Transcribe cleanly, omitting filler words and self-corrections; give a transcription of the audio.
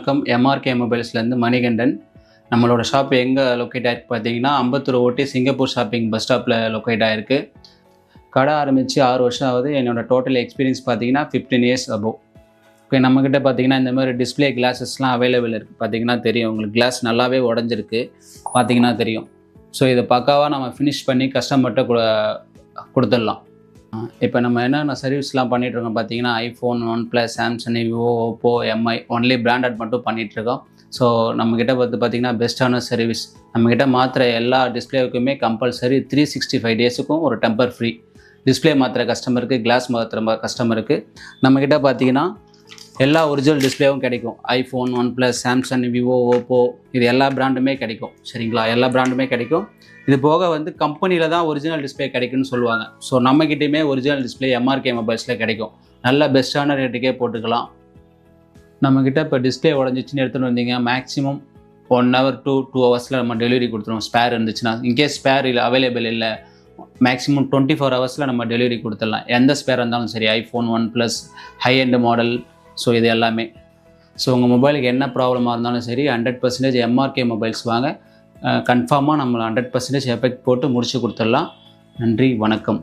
வணக்கம். எம்ஆர்கே மொபைல்ஸ்லேருந்து மணிகண்டன். நம்மளோட ஷாப் எங்கே லொக்கேட் ஆகிருக்கு பார்த்தீங்கன்னா, அம்பத்தூர் ஓட்டி சிங்கப்பூர் ஷாப்பிங் பஸ் ஸ்டாப்பில் லொக்கேட் ஆகிருக்கு. கடை ஆரம்பித்து 6 வருஷம் ஆகுது. என்னோடய டோட்டல் எக்ஸ்பீரியன்ஸ் பார்த்தீங்கன்னா 15 இயர்ஸ் அபோவ். இப்போ நம்மக்கிட்ட பார்த்தீங்கன்னா இந்த மாதிரி டிஸ்பிளே கிளாஸஸ்லாம் அவைலபிள் இருக்குது. பார்த்தீங்கன்னா தெரியும், உங்களுக்கு கிளாஸ் நல்லாவே உடஞ்சிருக்கு, பார்த்தீங்கன்னா தெரியும். ஸோ இதை பக்காவாக நம்ம ஃபினிஷ் பண்ணி கஸ்டமர்கிட்ட கொடுத்துடலாம். இப்போ நம்ம என்னென்ன சர்வீஸ்லாம் பண்ணிகிட்ருக்கோம் பார்த்தீங்கன்னா, iPhone, OnePlus, Samsung, Vivo, Oppo, Mi only branded மட்டும் பண்ணிகிட்ருக்கோம். ஸோ நம்மக்கிட்ட பார்த்தீங்கன்னா பெஸ்ட்டான சர்வீஸ். நம்மக்கிட்ட மாத்திர எல்லா டிஸ்பிளேவுக்குமே கம்பல்சரி 365 டேஸுக்கும் ஒரு டெம்பர் ஃப்ரீ. டிஸ்பிளே மாத்திர கஸ்டமருக்கு, கிளாஸ் மாத்திர கஸ்டமருக்கு நம்மக்கிட்ட பார்த்தீங்கன்னா எல்லா ஒரிஜினல் டிஸ்பிளேவும் கிடைக்கும். IPhone, OnePlus, Samsung, Vivo, Oppo, இது எல்லா பிராண்டுமே கிடைக்கும். சரிங்களா, எல்லா பிராண்டுமே கிடைக்கும். இது போக கம்பெனியில் தான் ஒரிஜினல் டிஸ்பிளே கிடைக்குன்னு சொல்லுவாங்க. ஸோ நம்மக்கிட்டையுமே ஒரிஜினல் டிஸ்பிளே எம்ஆர்கே மொபைல்ஸில் கிடைக்கும். நல்ல பெஸ்ட்டான ரேட்டுக்கே போட்டுக்கலாம். நம்மக்கிட்ட இப்போ டிஸ்பிளே உடஞ்சிச்சின்னு எடுத்துகிட்டு வந்தீங்க, மேக்ஸிமம் 1 hour to 2 hours நம்ம டெலிவரி கொடுத்துருவோம். ஸ்பேர் இருந்துச்சுன்னா, இன்கேஸ் ஸ்பேர் இல்லை அவைலபிள் இல்லை, மேக்ஸிமம் 24 hours நம்ம டெலிவரி கொடுத்துடலாம். எந்த ஸ்பேர் இருந்தாலும் சரி, iPhone, OnePlus, high end model, so இது எல்லாமே. ஸோ உங்கள் மொபைலுக்கு என்ன ப்ராப்ளமாக இருந்தாலும் சரி, 100% எம்ஆர்கே மொபைல்ஸ் வாங்க. கன்ஃபார்மாக நம்மளை 100% எஃபெக்ட் போட்டு முடிச்சு கொடுத்துடலாம். நன்றி, வணக்கம்.